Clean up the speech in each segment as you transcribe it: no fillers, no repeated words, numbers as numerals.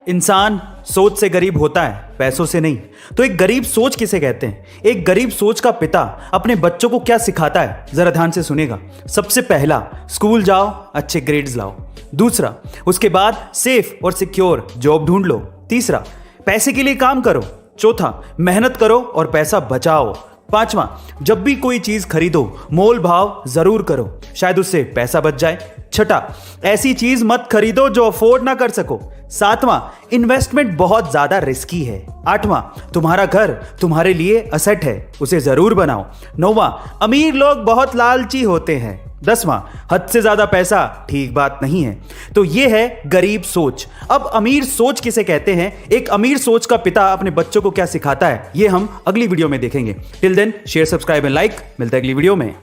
इंसान सोच से गरीब होता है, पैसों से नहीं। तो एक गरीब सोच किसे कहते हैं? एक गरीब सोच का पिता अपने बच्चों को क्या सिखाता है, जरा ध्यान से सुनेगा। सबसे पहला, स्कूल जाओ, अच्छे ग्रेड्स लाओ। दूसरा, उसके बाद सेफ और सिक्योर जॉब ढूंढ लो। तीसरा, पैसे के लिए काम करो। चौथा, मेहनत करो और पैसा बचाओ। पांचवा, जब भी कोई चीज खरीदो मोल भाव जरूर करो, शायद उससे पैसा बच जाए। छठा, ऐसी चीज मत खरीदो जो अफोर्ड ना कर सको। सातवां, इन्वेस्टमेंट बहुत ज्यादा रिस्की है। आठवां, तुम्हारा घर तुम्हारे लिए असेट है, उसे जरूर बनाओ। नौवां, अमीर लोग बहुत लालची होते हैं। 10वां, हद से ज्यादा पैसा ठीक बात नहीं है। तो यह है गरीब सोच। अब अमीर सोच किसे कहते हैं, एक अमीर सोच का पिता अपने बच्चों को क्या सिखाता है, यह हम अगली वीडियो में देखेंगे। Till then share, subscribe and like. मिलता है अगली वीडियो में।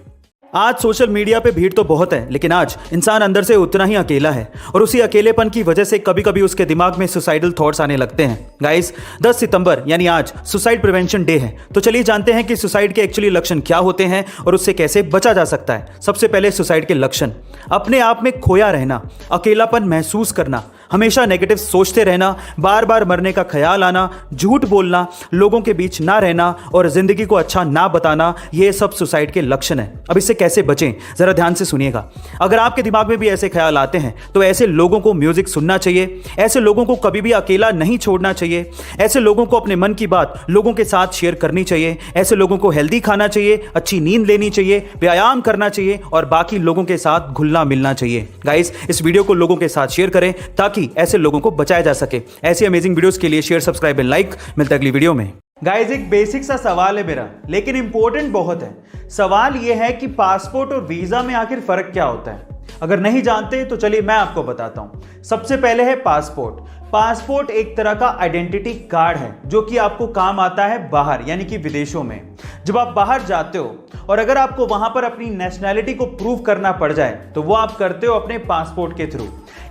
आज सोशल मीडिया पे भीड़ तो बहुत है, लेकिन आज इंसान अंदर से उतना ही अकेला है और उसी अकेलेपन की वजह से कभी कभी उसके दिमाग में सुसाइडल थॉट्स आने लगते हैं। गाइस, 10 सितंबर यानी आज सुसाइड प्रिवेंशन डे है। तो चलिए जानते हैं कि सुसाइड के एक्चुअली लक्षण क्या होते हैं और उससे कैसे बचा जा सकता है। सबसे पहले सुसाइड के लक्षण: अपने आप में खोया रहना, अकेलापन महसूस करना, हमेशा नेगेटिव सोचते रहना, बार बार मरने का ख्याल आना, झूठ बोलना, लोगों के बीच ना रहना और जिंदगी को अच्छा ना बताना, ये सब सुसाइड के लक्षण है। अब इससे कैसे बचें, जरा ध्यान से सुनिएगा। अगर आपके दिमाग में भी ऐसे ख्याल आते हैं तो ऐसे लोगों को म्यूजिक सुनना चाहिए। ऐसे लोगों को कभी भी अकेला नहीं छोड़ना चाहिए। ऐसे लोगों को अपने मन की बात लोगों के साथ शेयर करनी चाहिए। ऐसे लोगों को हेल्दी खाना चाहिए, अच्छी नींद लेनी चाहिए, व्यायाम करना चाहिए और बाकी लोगों के साथ घुलना मिलना चाहिए। गाइस, इस वीडियो को लोगों के साथ शेयर करें ताकि ऐसे लोगों को बचाया जा सके। ऐसी अमेजिंग वीडियोस के लिए शेयर, सब्सक्राइब एंड लाइक। मिलता है अगली वीडियो में। गाइस, एक बेसिक सा सवाल है मेरा, लेकिन इंपॉर्टेंट बहुत है। सवाल यह है कि पासपोर्ट और वीजा में आखिर फर्क क्या होता है? अगर नहीं जानते तो चलिए मैं आपको बताता हूं। सबसे पहले है पासपोर्ट। पासपोर्ट एक तरह का आइडेंटिटी कार्ड है जो कि आपको काम आता है बाहर, यानी कि विदेशों में। जब आप बाहर जाते हो और अगर आपको वहां पर अपनी नेशनैलिटी को प्रूव करना पड़ जाए तो वो आप करते हो अपने पासपोर्ट के थ्रू,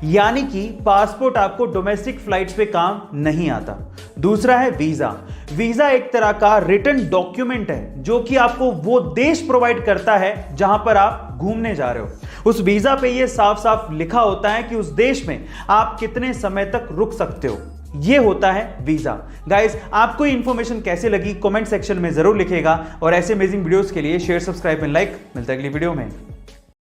यानी कि पासपोर्ट आपको डोमेस्टिक फ्लाइट्स पे काम नहीं आता। दूसरा है वीजा। वीजा एक तरह का रिटन डॉक्यूमेंट है जो कि आपको वो देश प्रोवाइड करता है जहां पर आप घूमने जा रहे हो। उस वीजा पे ये साफ साफ लिखा होता है कि उस देश में आप कितने समय तक रुक सकते हो। ये होता है वीजा। गाइस, आपको इंफॉर्मेशन कैसे लगी कमेंट सेक्शन में जरूर लिखिएगा और ऐसे अमेजिंग वीडियोस के लिए शेयर, सब्सक्राइब एंड लाइक। मिलता है अगली वीडियो में।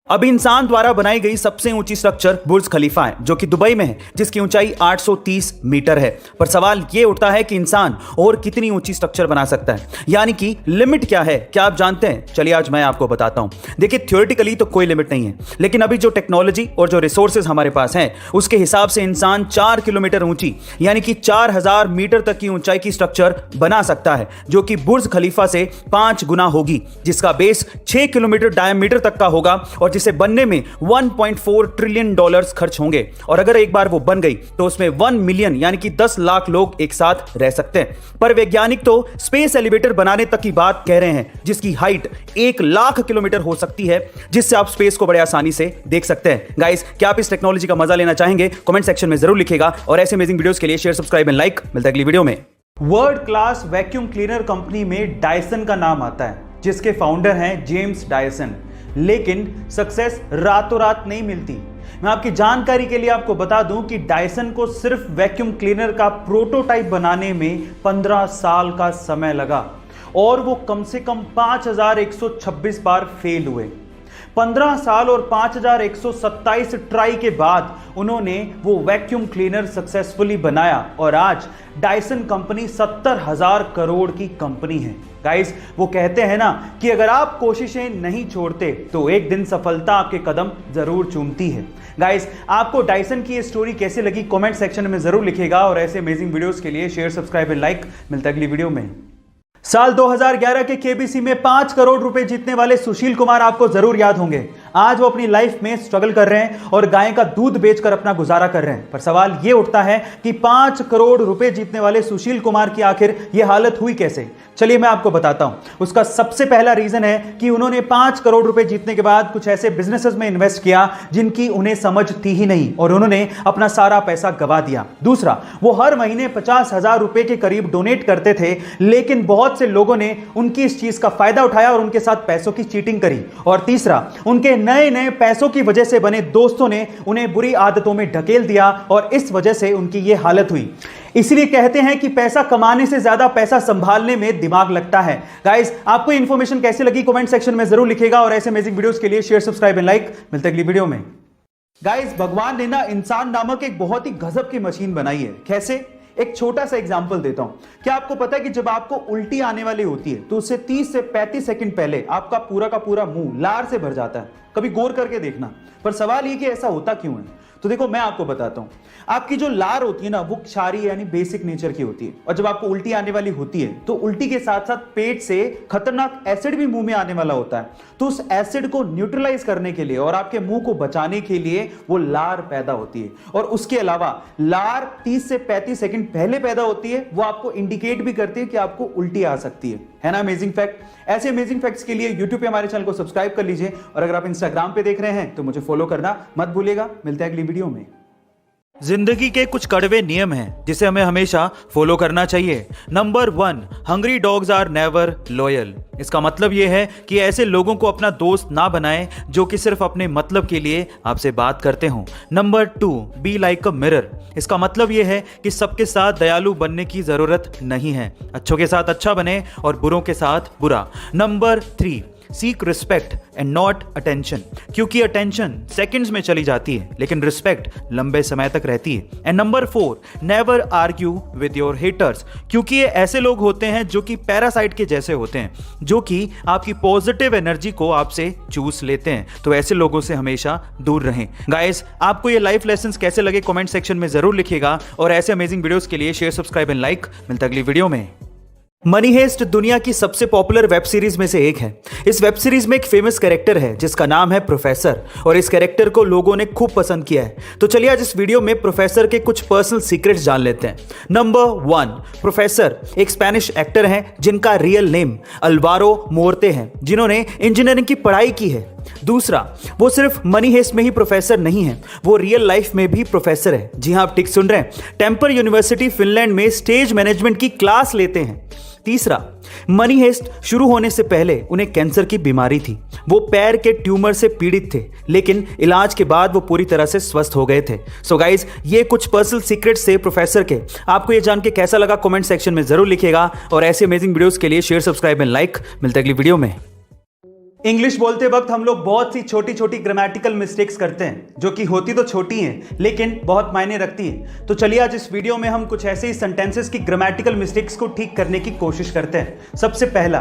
अब इंसान द्वारा बनाई गई सबसे ऊंची स्ट्रक्चर बुर्ज खलीफा है जो कि दुबई में है, जिसकी ऊंचाई 830 मीटर है। पर सवाल यह उठता है कि इंसान और कितनी ऊंची स्ट्रक्चर बना सकता है, यानी कि लिमिट क्या है? क्या आप जानते हैं? चलिए आज मैं आपको बताता हूं। देखिए, थ्योरेटिकली तो कोई लिमिट नहीं है, लेकिन अभी जो टेक्नोलॉजी और जो रिसोर्सेज हमारे पास हैं उसके हिसाब से इंसान 4 किलोमीटर ऊंची यानी कि 4000 मीटर तक की ऊंचाई की स्ट्रक्चर बना सकता है, जो कि बुर्ज खलीफा से 5 गुना होगी, जिसका बेस 6 किलोमीटर डायमीटर तक का होगा और जिसे बनने में $1.4 ट्रिलियन खर्च होंगे। और अगर एक बार वो बन गई तो उसमें 1 मिलियन यानी कि 10 लाख लोग एक साथ रह सकते हैं। पर वैज्ञानिक तो स्पेस एलिवेटर बनाने तक की बात कह रहे हैं जिसकी हाइट 1 लाख किलोमीटर हो सकती है, जिससे आप स्पेस को बड़े आसानी से देख सकते हैं। गाइस, क्या आप इस टेक्नोलॉजी का मजा लेना चाहेंगे? कमेंट सेक्शन में जरूर लिखिएगा और ऐसे अमेजिंग वीडियोस के लिए शेयर, सब्सक्राइब एंड लाइक। मिलता है अगली वीडियो में। World class vacuum cleaner company में डायसन का नाम आता है, जिसके फाउंडर हैं जेम्स डायसन। लेकिन सक्सेस रातों रात नहीं मिलती। मैं आपकी जानकारी के लिए आपको बता दूं कि डायसन को सिर्फ वैक्यूम क्लीनर का प्रोटोटाइप बनाने में 15 साल का समय लगा और वो कम से कम 5126 बार फेल हुए। 15 साल और 5127 ट्राई के बाद उन्होंने वो वैक्यूम क्लीनर सक्सेसफुली बनाया और आज डायसन कंपनी 70,000 करोड़ की कंपनी है। गाइस, वो कहते हैं ना कि अगर आप कोशिशें नहीं छोड़ते तो एक दिन सफलता आपके कदम जरूर चूमती है। गाइस, आपको डायसन की ये स्टोरी कैसे लगी कमेंट सेक्शन में जरूर लिखिएगा और ऐसे अमेजिंग वीडियोस के लिए शेयर, सब्सक्राइब एंड लाइक। मिलता है अगली वीडियो में। साल 2011 के केबीसी में 5 करोड़ रुपए जीतने वाले सुशील कुमार आपको जरूर याद होंगे। आज वो अपनी लाइफ में स्ट्रगल कर रहे हैं और गाय का दूध बेचकर अपना गुजारा कर रहे हैं। पर सवाल ये उठता है कि 5 करोड़ रुपए जीतने वाले सुशील कुमार की आखिर ये हालत हुई कैसे? चलिए मैं आपको बताता हूं। उसका सबसे पहला रीजन है कि उन्होंने 5 करोड़ रुपए जीतने के बाद कुछ ऐसे बिजनेसेस में इन्वेस्ट किया जिनकी उन्हें समझ थी ही नहीं और उन्होंने अपना सारा पैसा गवा दिया। दूसरा, वो हर महीने 50,000 रुपए के करीब डोनेट करते थे, लेकिन बहुत से लोगों ने उनकी इस चीज का फायदा उठाया और उनके साथ पैसों की चीटिंग करी। और तीसरा, उनके नए नए पैसों की वजह से बने दोस्तों ने उन्हें बुरी आदतों में ढकेल दिया और इस वजह से उनकी ये हालत हुई। इसलिए कहते हैं कि पैसा कमाने से ज्यादा पैसा संभालने में दिमाग लगता है। गाइस, आपको ये इंफॉर्मेशन कैसे लगी कमेंट सेक्शन में जरूर लिखिएगा और ऐसे अमेजिंग वीडियोस के लिए शेयर, सब्सक्राइब एंड लाइक। मिलते हैं अगली वीडियो में। गाइस, भगवान ने ना इंसान नामक एक बहुत ही गजब की मशीन बनाई है। कैसे? एक छोटा सा एग्जांपल देता हूं। क्या आपको पता है कि जब आपको उल्टी आने वाली होती है तो उससे 30 से 35 सेकंड पहले आपका पूरा का पूरा मुंह लार से भर जाता है? कभी गौर करके देखना। पर सवाल ये कि ऐसा होता क्यों है? तो देखो, मैं आपको बताता हूं। आपकी जो लार होती है ना, वो क्षारीय यानी बेसिक नेचर की होती है, और जब आपको उल्टी आने वाली होती है तो उल्टी के साथ साथ पेट से खतरनाक एसिड भी मुंह में आने वाला होता है। तो उस एसिड को न्यूट्रलाइज करने के लिए और आपके मुंह को बचाने के लिए वो लार पैदा होती है। और उसके अलावा लार 30 से 35 सेकंड पहले पैदा होती है, वो आपको इंडिकेट भी करती है कि आपको उल्टी आ सकती है ना? Amazing fact. ऐसे अमेजिंग फैक्ट्स के लिए यूट्यूब पे हमारे चैनल को सब्सक्राइब कर लीजिए, और अगर आप इंस्टाग्राम पे देख रहे हैं तो मुझे फॉलो करना मत भूलिएगा। मिलते हैं अगली वीडियो में। जिंदगी के कुछ कड़वे नियम हैं जिसे हमें हमेशा फॉलो करना चाहिए। Number 1, hungry dogs are never loyal. इसका मतलब यह है कि ऐसे लोगों को अपना दोस्त ना बनाएं जो कि सिर्फ अपने मतलब के लिए आपसे बात करते हों। Number 2, be like a mirror. इसका मतलब यह है कि सबके साथ दयालु बनने की जरूरत नहीं है, अच्छों के साथ अच्छा बने और बुरों के साथ बुरा। Number 3, seek respect and not attention, क्योंकि अटेंशन सेकंड्स में चली जाती है लेकिन रिस्पेक्ट लंबे समय तक रहती है। And number 4, never argue with your haters, क्योंकि ये ऐसे लोग होते हैं जो कि पैरासाइट के जैसे होते हैं, जो कि आपकी पॉजिटिव एनर्जी को आपसे चूस लेते हैं। तो ऐसे लोगों से हमेशा दूर रहें। गाइस, आपको ये लाइफ लेसन्स कैसे लगे कमेंट सेक्शन में जरूर लिखिएगा, और ऐसे अमेजिंग वीडियोस के लिए शेयर, सब्सक्राइब एंड लाइक। मिलता अगली वीडियो में। मनी हेस्ट दुनिया की सबसे पॉपुलर वेब सीरीज में से एक है। इस वेब सीरीज में एक फेमस कैरेक्टर है जिसका नाम है प्रोफेसर, और इस कैरेक्टर को लोगों ने खूब पसंद किया है। तो चलिए आज इस वीडियो में प्रोफेसर के कुछ पर्सनल सीक्रेट्स जान लेते हैं। नंबर 1, प्रोफेसर एक स्पेनिश एक्टर हैं जिनका रियल नेम अल्वारो मोर्ते है, जिन्होंने इंजीनियरिंग की पढ़ाई की है। दूसरा, वो सिर्फ मनी हेस्ट में ही प्रोफेसर नहीं है, वो रियल लाइफ में भी प्रोफेसर है। जी हां, आप ठीक सुन रहे हैं, टेम्पर यूनिवर्सिटी फिनलैंड में स्टेज मैनेजमेंट की क्लास लेते हैं। तीसरा, मनी हेस्ट शुरू होने से पहले उन्हें कैंसर की बीमारी थी। वो पैर के ट्यूमर से पीड़ित थे, लेकिन इलाज के बाद वो पूरी तरह से स्वस्थ हो गए थे। सो गाइज, ये कुछ पर्सनल सीक्रेट्स थे प्रोफेसर के। आपको ये जान के कैसा लगा कमेंट सेक्शन में जरूर लिखिएगा, और ऐसे अमेजिंग वीडियोस के लिए शेयर, सब्सक्राइब एंड लाइक। मिलते हैं अगली वीडियो में। इंग्लिश बोलते वक्त हम लोग बहुत सी छोटी छोटी ग्रामेटिकल मिस्टेक्स करते हैं, जो कि होती तो छोटी हैं लेकिन बहुत मायने रखती हैं। तो चलिए आज इस वीडियो में हम कुछ ऐसे ही सेंटेंसेस की ग्रामेटिकल मिस्टेक्स को ठीक करने की कोशिश करते हैं। सबसे पहला,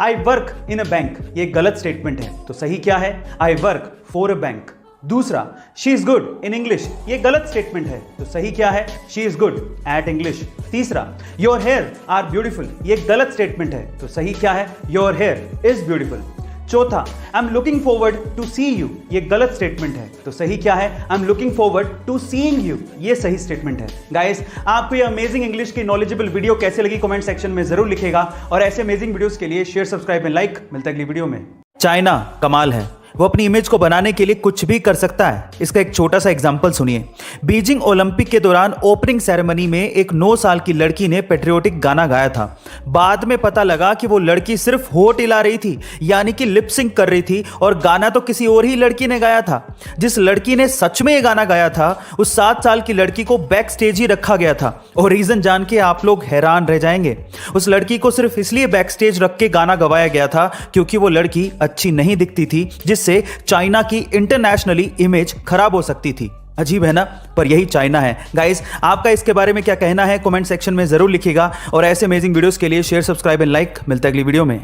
I work in a bank, ये गलत स्टेटमेंट है, तो सही क्या है? I work for a bank. दूसरा, she is good in English, ये गलत स्टेटमेंट है, तो सही क्या है? She is good at English. तीसरा, योर हेयर आर ब्यूटीफुल, ये गलत स्टेटमेंट है, तो सही क्या है? Your hair is beautiful. चौथा, I am looking forward to see you, ये गलत स्टेटमेंट है, तो सही क्या है? I am looking forward to seeing you, ये सही स्टेटमेंट है। गाइस, आपको ये अमेजिंग इंग्लिश की नॉलेजेबल वीडियो कैसे लगी कमेंट सेक्शन में जरूर लिखिएगा, और ऐसे अमेजिंग वीडियोस के लिए शेयर, सब्सक्राइब एंड लाइक। मिलता है अगली वीडियो में। चाइना कमाल है, वो अपनी इमेज को बनाने के लिए कुछ भी कर सकता है। इसका एक छोटा सा एग्जांपल सुनिए। बीजिंग ओलंपिक के दौरान ओपनिंग सेरेमनी में एक 9 साल की लड़की ने पेट्रियोटिक गाना गाया था। बाद में पता लगा कि वो लड़की सिर्फ होठ हिला रही थी, यानी कि लिप सिंक कर रही थी, और गाना तो किसी और ही लड़की ने गाया था। जिस लड़की ने सच में ये गाना गाया था, उस 7 साल की लड़की को बैक स्टेज ही रखा गया था, और रीजन जान के आप लोग हैरान रह जाएंगे। उस लड़की को सिर्फ इसलिए बैक स्टेज रख के गाना गवाया गया था क्योंकि वो लड़की अच्छी नहीं दिखती थी, जिससे चाइना की इंटरनेशनली इमेज खराब हो सकती थी। अजीब है ना? पर यही चाइना है। गाइस, आपका इसके बारे में क्या कहना है कमेंट सेक्शन में जरूर लिखिएगा, और ऐसे अमेजिंग वीडियोस के लिए शेयर, सब्सक्राइब एंड लाइक। मिलता है अगली वीडियो में।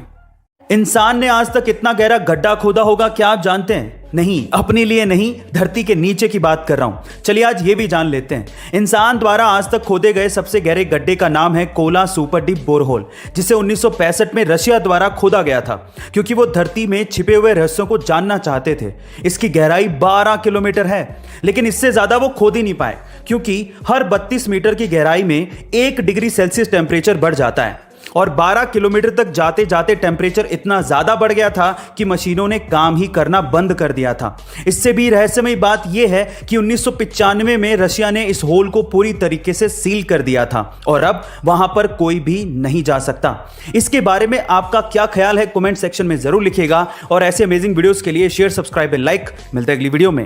इंसान ने आज तक इतना गहरा गड्ढा खोदा होगा क्या आप जानते हैं? नहीं, अपने लिए नहीं, धरती के नीचे की बात कर रहा हूं। चलिए आज ये भी जान लेते हैं। इंसान द्वारा आज तक खोदे गए सबसे गहरे गड्ढे का नाम है कोला सुपर डीप बोरहोल, जिसे 1965 में रशिया द्वारा खोदा गया था, क्योंकि वो धरती में छिपे हुए रहस्यों को जानना चाहते थे। इसकी गहराई 12 किलोमीटर है, लेकिन इससे ज्यादा वो खोद ही नहीं पाए, क्योंकि हर 32 मीटर की गहराई में 1 डिग्री सेल्सियस टेम्परेचर बढ़ जाता है, और 12 किलोमीटर तक जाते जाते टेम्परेचर इतना ज्यादा बढ़ गया था कि मशीनों ने काम ही करना बंद कर दिया था। इससे भी रहस्यमयी बात यह है कि 1995 में रशिया ने इस होल को पूरी तरीके से सील कर दिया था और अब वहां पर कोई भी नहीं जा सकता। इसके बारे में आपका क्या ख्याल है कमेंट सेक्शन में जरूर लिखिएगा और ऐसे अमेजिंग वीडियोस के लिए शेयर, सब्सक्राइब एंड लाइक। मिलते हैं अगली वीडियो में।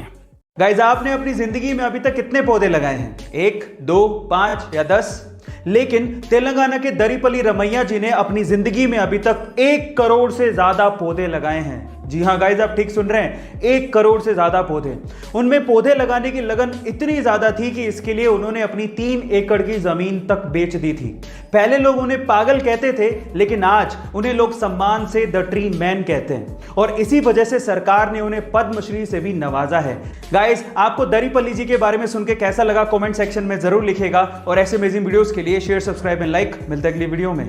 गाइस, आपने अपनी जिंदगी में अभी तक कितने पौधे लगाए हैं? 1, 2, 5 या 10? लेकिन तेलंगाना के दरीपल्ली रमैया जी ने अपनी जिंदगी में अभी तक 1 करोड़ से ज्यादा पौधे लगाए हैं। जी हां गाइस, आप ठीक सुन रहे हैं, 1 करोड़ से ज्यादा पौधे। उनमें पौधे लगाने की लगन इतनी ज्यादा थी कि इसके लिए उन्होंने अपनी 3 एकड़ की जमीन तक बेच दी थी। पहले लोग उन्हें पागल कहते थे, लेकिन आज उन्हें लोग सम्मान से द ट्री मैन कहते हैं और इसी वजह से सरकार ने उन्हें पद्मश्री से भी नवाजा है। गाइस, आपको दरीपल्ली जी के बारे में सुन के कैसा लगा कमेंट सेक्शन में जरूर लिखिएगा और ऐसे अमेजिंग वीडियोस के लिए शेयर, सब्सक्राइब एंड लाइक। मिलते हैं अगली वीडियो में।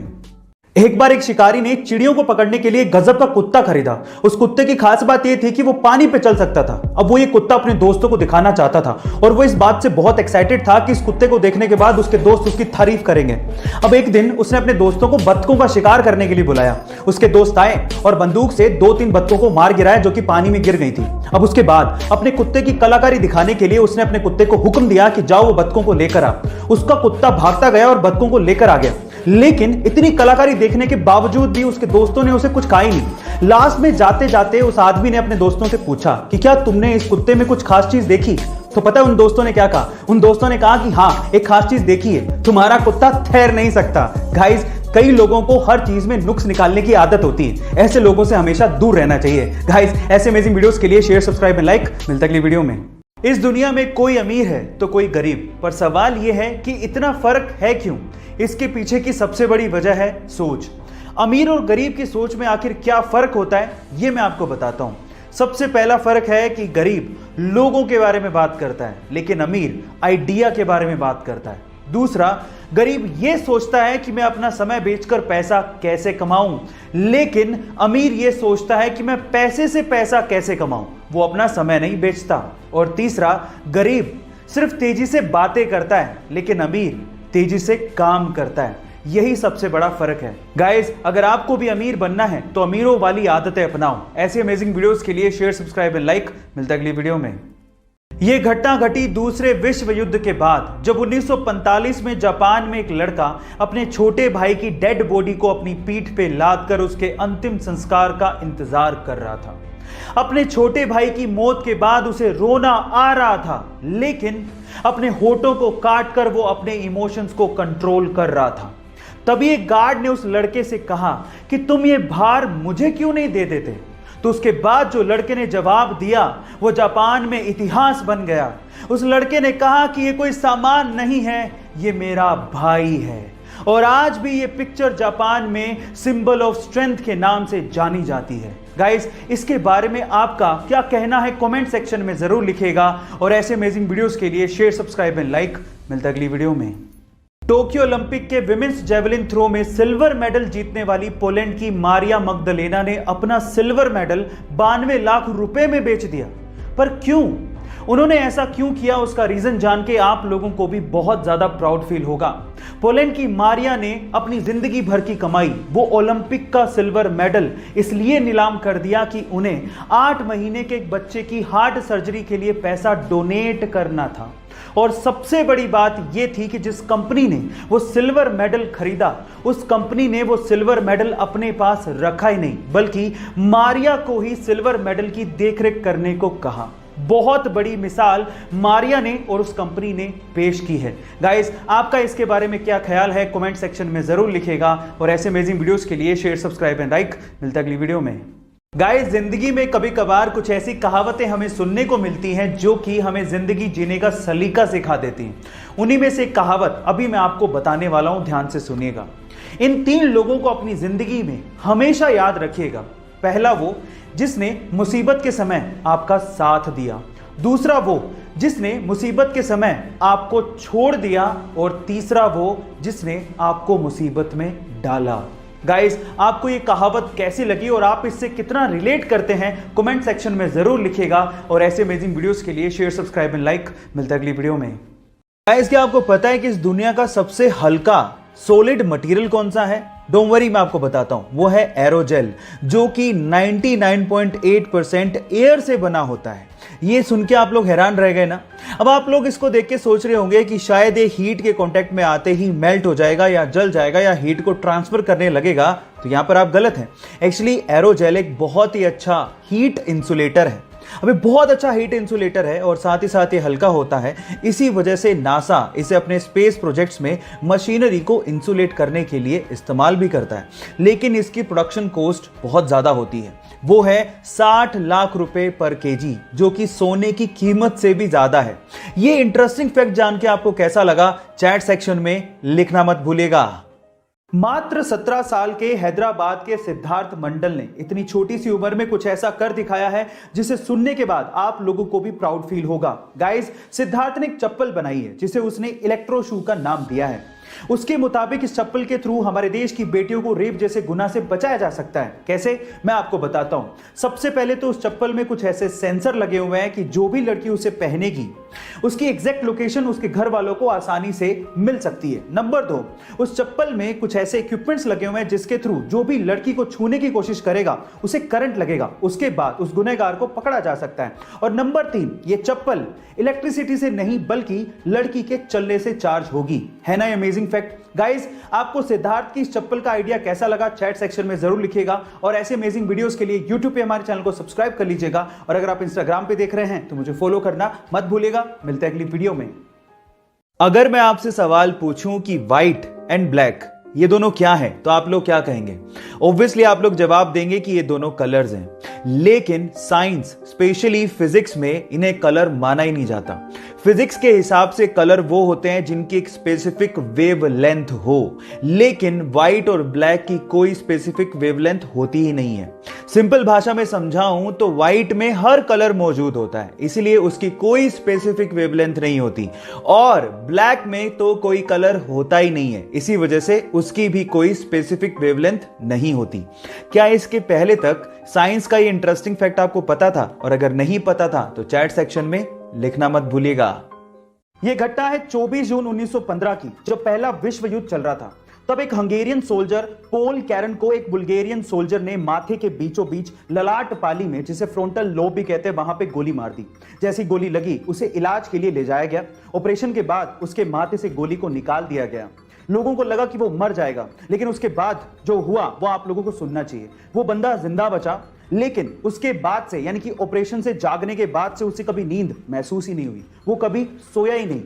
एक बार एक शिकारी ने चिड़ियों को पकड़ने के लिए गजब का कुत्ता खरीदा। उस कुत्ते की खास बात यह थी कि वो पानी पे चल सकता था। अब वो ये कुत्ता अपने दोस्तों को दिखाना चाहता था और वो इस बात से बहुत एक्साइटेड था कि इस कुत्ते को देखने के बाद उसके दोस्त उसकी तारीफ करेंगे। अब एक दिन उसने अपने दोस्तों को बत्तखों का शिकार करने के लिए बुलाया। उसके दोस्त आए और बंदूक से 2-3 बत्तखों को मार गिराया जो कि पानी में गिर गई थी। अब उसके बाद अपने कुत्ते की कलाकारी दिखाने के लिए उसने अपने कुत्ते को हुक्म दिया कि जाओ वो बत्तखों को लेकर आ। उसका कुत्ता भागता गया और बत्तखों को लेकर आ गया, लेकिन इतनी कलाकारी देखने के बावजूद भी उसके दोस्तों ने उसे कुछ कहा ही नहीं। लास्ट में जाते जाते उस आदमी ने अपने दोस्तों से पूछा कि क्या तुमने इस कुत्ते में कुछ खास चीज देखी? तो पता है उन दोस्तों ने क्या कहा? उन दोस्तों ने कहा कि हाँ, एक खास चीज देखी है, तुम्हारा कुत्ता तैर नहीं सकता। गाइस, कई लोगों को हर चीज में नुक्स निकालने की आदत होती है। ऐसे लोगों से हमेशा दूर रहना चाहिए। गाइस, ऐसे अमेजिंग वीडियोस के लिए शेयर, सब्सक्राइब एंड लाइक। मिलते हैं अगली वीडियो में। इस दुनिया में कोई अमीर है तो कोई गरीब, पर सवाल यह है कि इतना फर्क है क्यों? इसके पीछे की सबसे बड़ी वजह है सोच। अमीर और गरीब की सोच में आखिर क्या फर्क होता है, ये मैं आपको बताता हूं। सबसे पहला फर्क है कि गरीब लोगों के बारे में बात करता है, लेकिन अमीर आइडिया के बारे में बात करता है। दूसरा, गरीब यह सोचता है कि मैं अपना समय बेचकर पैसा कैसे कमाऊं, लेकिन अमीर यह सोचता है कि मैं पैसे से पैसा कैसे कमाऊं, वो अपना समय नहीं बेचता। और तीसरा, गरीब सिर्फ तेजी से बातें करता है, लेकिन अमीर तेजी से काम करता है। यही सबसे बड़ा फर्क है। गाइस, अगर आपको भी अमीर बनना है तो अमीरों वाली आदतें अपनाओ। ऐसे अमेजिंग वीडियोस के लिए शेयर, सब्सक्राइब एंड लाइक। मिलता है अगली वीडियो में। यह घटना घटी दूसरे विश्व युद्ध के बाद, जब 1945 में जापान में एक लड़का अपने छोटे भाई की डेड बॉडी को अपनी पीठ पे लाद कर उसके अंतिम संस्कार का इंतजार कर रहा था। अपने छोटे भाई की मौत के बाद उसे रोना आ रहा था, लेकिन अपने होठों को काटकर वो अपने इमोशंस को कंट्रोल कर रहा था। तभी एक गार्ड ने उस लड़के से कहा कि तुम ये भार मुझे क्यों नहीं दे देते? तो उसके बाद जो लड़के ने जवाब दिया वो जापान में इतिहास बन गया। उस लड़के ने कहा कि ये कोई सामान नहीं है, ये मेरा भाई है। और आज भी ये पिक्चर जापान में सिंबल ऑफ स्ट्रेंथ के नाम से जानी जाती है। गाइस, इसके बारे में आपका क्या कहना है कमेंट सेक्शन में जरूर लिखिएगा और ऐसे अमेजिंग वीडियोस के लिए शेयर, सब्सक्राइब एंड लाइक। मिलता है अगली वीडियो में। टोक्यो ओलंपिक के विमेंस जेवलिन थ्रो में सिल्वर मेडल जीतने वाली पोलैंड की मारिया मगदलेना ने अपना सिल्वर मेडल 92 लाख रुपए में बेच दिया। पर क्यों? उन्होंने ऐसा क्यों किया, उसका रीजन जान के आप लोगों को भी बहुत ज्यादा प्राउड फील होगा। पोलैंड की मारिया ने अपनी जिंदगी भर की कमाई, वो ओलंपिक का सिल्वर मेडल, इसलिए नीलाम कर दिया कि उन्हें 8 महीने के एक बच्चे की हार्ट सर्जरी के लिए पैसा डोनेट करना था। और सबसे बड़ी बात यह थी कि जिस कंपनी ने वो सिल्वर मेडल खरीदा, उस कंपनी ने वो सिल्वर मेडल अपने पास रखा ही नहीं, बल्कि मारिया को ही सिल्वर मेडल की देखरेख करने को कहा। बहुत बड़ी मिसाल मारिया ने और उस कंपनी ने पेश की है। गाइस, आपका इसके बारे में क्या ख्याल है कमेंट सेक्शन में जरूर लिखिएगा और ऐसे अमेजिंग वीडियोस के लिए शेयर, सब्सक्राइब एंड लाइक। मिलता है अगली वीडियो में। गाइस, जिंदगी में कभी कभार कुछ ऐसी कहावतें हमें सुनने को मिलती हैं जो कि हमें जिंदगी जीने का सलीका सिखा देती हैं। उन्हीं में से एक कहावत अभी मैं आपको बताने वाला हूं, ध्यान से सुनिएगा। इन 3 लोगों को अपनी जिंदगी में हमेशा याद रखिएगा। पहला वो जिसने मुसीबत के समय आपका साथ दिया, दूसरा वो जिसने मुसीबत के समय आपको छोड़ दिया, और तीसरा वो जिसने आपको मुसीबत में डाला। गाइस, आपको ये कहावत कैसी लगी और आप इससे कितना रिलेट करते हैं कमेंट सेक्शन में जरूर लिखिएगा और ऐसे अमेजिंग वीडियोस के लिए शेयर, सब्सक्राइब एंड लाइक। मिलता है अगली वीडियो में। गाइस, क्या आपको पता है कि इस दुनिया का सबसे हल्का सॉलिड मटेरियल कौन सा है? डोंट वरी, मैं आपको बताता हूं। वो है एरोजेल, जो कि 99.8% एयर से बना होता है। ये सुन के आप लोग हैरान रह गए ना। अब आप लोग इसको देख के सोच रहे होंगे कि शायद ये हीट के कांटेक्ट में आते ही मेल्ट हो जाएगा या जल जाएगा या हीट को ट्रांसफर करने लगेगा। तो यहां पर आप गलत हैं। एक्चुअली एरोजेल एक बहुत ही अच्छा हीट इंसुलेटर है। अभी बहुत अच्छा हीट इंसुलेटर है और साथ ही साथ ये हल्का होता है। इसी वजह से नासा इसे अपने स्पेस प्रोजेक्ट्स में मशीनरी को इंसुलेट करने के लिए इस्तेमाल भी करता है। लेकिन इसकी प्रोडक्शन कॉस्ट बहुत ज्यादा होती है। वो है 60 लाख रुपए पर केजी, जो कि सोने की कीमत से भी ज्यादा है। ये इंटरेस्टिंग फैक्ट जान के आपको कैसा लगा, चैट सेक्शन में लिखना मत भूलिएगा। मात्र 17 साल के हैदराबाद के सिद्धार्थ मंडल ने इतनी छोटी सी उम्र में कुछ ऐसा कर दिखाया है जिसे सुनने के बाद आप लोगों को भी प्राउड फील होगा। गाइस, सिद्धार्थ ने एक चप्पल बनाई है जिसे उसने इलेक्ट्रो शू का नाम दिया है। उसके मुताबिक इस चप्पल के थ्रू हमारे देश की बेटियों को रेप जैसे गुनाह से बचाया जा सकता है। कैसे, मैं आपको बताता हूं। सबसे पहले तो उस चप्पल में कुछ ऐसे सेंसर लगे हुए हैं कि जो भी लड़की उसे पहनेगी उसकी एग्जैक्ट लोकेशन उसके घर वालों को आसानी से मिल सकती है। नंबर 2, उस चप्पल में कुछ ऐसे इक्विपमेंट्स लगे हुए हैं जिसके थ्रू जो भी लड़की को छूने की कोशिश करेगा उसे करंट लगेगा, उसके बाद उस गुनहगार को पकड़ा जा सकता है। और नंबर 3, ये चप्पल इलेक्ट्रिसिटी से नहीं बल्कि लड़की के चलने से चार्ज होगी। है ना अमेजिंग फैक्ट। गाइस, आपको सिद्धार्थ की इस चप्पल का आइडिया कैसा लगा चैट सेक्शन में जरूर लिखिएगा। और ऐसे अमेजिंग वीडियोस के लिए यूट्यूब पे हमारे चैनल को सब्सक्राइब कर लीजिएगा। और अगर आप इंस्टाग्राम पे देख रहे हैं तो मुझे फॉलो करना मत भूलिएगा। मिलते हैं अगली वीडियो में। अगर मैं आपसे सवाल पूछूं कि व्हाइट एंड ब्लैक ये दोनों क्या हैं, तो आप लोग क्या कहेंगे? ऑब्वियसली आप लोग जवाब देंगे कि ये दोनों कलर्स हैं। लेकिन साइंस, स्पेशली फिजिक्स में इन्हें कलर माना ही नहीं जाता। फिजिक्स के हिसाब से कलर वो होते हैं जिनकी एक स्पेसिफिक वेवलेंथ हो, लेकिन व्हाइट और ब्लैक की कोई स्पेसिफिक वेवलेंथ होती ही नहीं है। सिंपल भाषा में समझाऊं तो व्हाइट में हर कलर मौजूद होता है, इसलिए उसकी कोई स्पेसिफिक वेवलेंथ नहीं होती। और ब्लैक में तो कोई कलर होता ही नहीं है, इसी वजह से उसकी भी कोई स्पेसिफिक वेवलेंथ नहीं होती। क्या इसके पहले तक साइंस का ये इंटरेस्टिंग फैक्ट आपको पता था? और अगर नहीं पता था तो चैट सेक्शन में लिखना मत भूलिएगा। यह घटना है 24 जून 1915 की, जब पहला विश्व युद्ध चल रहा था। तब एक हंगेरियन सोल्जर पोल कैरन को एक बुल्गेरियन सोल्जर ने माथे के बीचों बीच ललाट पाली में, जिसे फ्रंटल लोब भी कहते हैं, वहां पे गोली मार दी। जैसी गोली लगी उसे इलाज के लिए ले जाया गया। ऑपरेशन के बाद उसके माथे से गोली को निकाल दिया गया। लोगों को लगा कि वो मर जाएगा, लेकिन उसके बाद जो हुआ वो आप लोगों को सुनना चाहिए। वो बंदा जिंदा बचा, लेकिन उसके बाद से, यानी कि ऑपरेशन से जागने के बाद से उसे कभी नींद महसूस ही नहीं हुई। वो कभी सोया ही नहीं।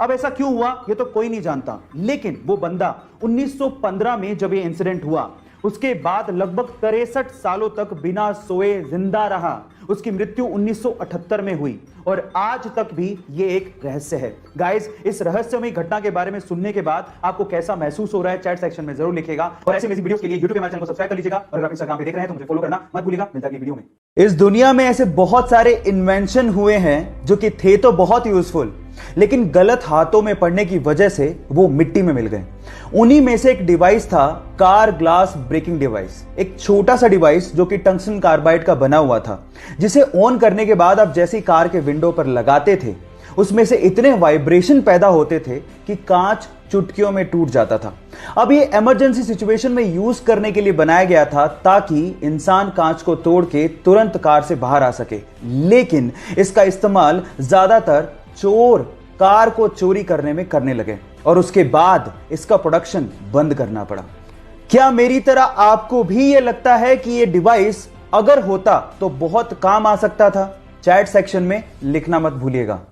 अब ऐसा क्यों हुआ ये तो कोई नहीं जानता, लेकिन वो बंदा 1915 में जब ये इंसिडेंट हुआ उसके बाद लगभग 63 सालों तक बिना सोए जिंदा रहा। उसकी मृत्यु 1978 में हुई और आज तक भी ये एक रहस्य है। गाइस, इस रहस्यमयी घटना के बारे में सुनने के बाद आपको कैसा महसूस हो रहा है चैट सेक्शन में जरूर लिखिएगा। और ऐसे वीडियोस के लिए यूट्यूब पे हमारे चैनल को सब्सक्राइब कर लीजिएगा। और अगर आप इंस्टाग्राम पे देख रहे हैं तो मुझे फॉलो करना मत भूलिएगा। मिलता है अगली वीडियो में। इस दुनिया में ऐसे बहुत सारे इन्वेंशन हुए हैं जो कि थे तो बहुत यूजफुल, लेकिन गलत हाथों में पड़ने की वजह से वो मिट्टी में मिल गए। उन्हीं में से एक डिवाइस था कार ग्लास ब्रेकिंग डिवाइस। एक छोटा सा डिवाइस जो कि टंगस्टन कार्बाइड का बना हुआ था, जिसे ऑन करने के बाद आप जैसे कार के विंडो पर लगाते थे उसमें से इतने वाइब्रेशन पैदा होते थे कि कांच चुटकियों में टूट जाता था। अब ये इमरजेंसी सिचुएशन में यूज करने के लिए बनाया गया था ताकि इंसान कांच को तोड़ के तुरंत कार से बाहर आ सके। लेकिन इसका इस्तेमाल ज्यादातर चोर कार को चोरी करने में करने लगे और उसके बाद इसका प्रोडक्शन बंद करना पड़ा। क्या मेरी तरह आपको भी यह लगता है कि यह डिवाइस अगर होता तो बहुत काम आ सकता था? चैट सेक्शन में लिखना मत भूलिएगा।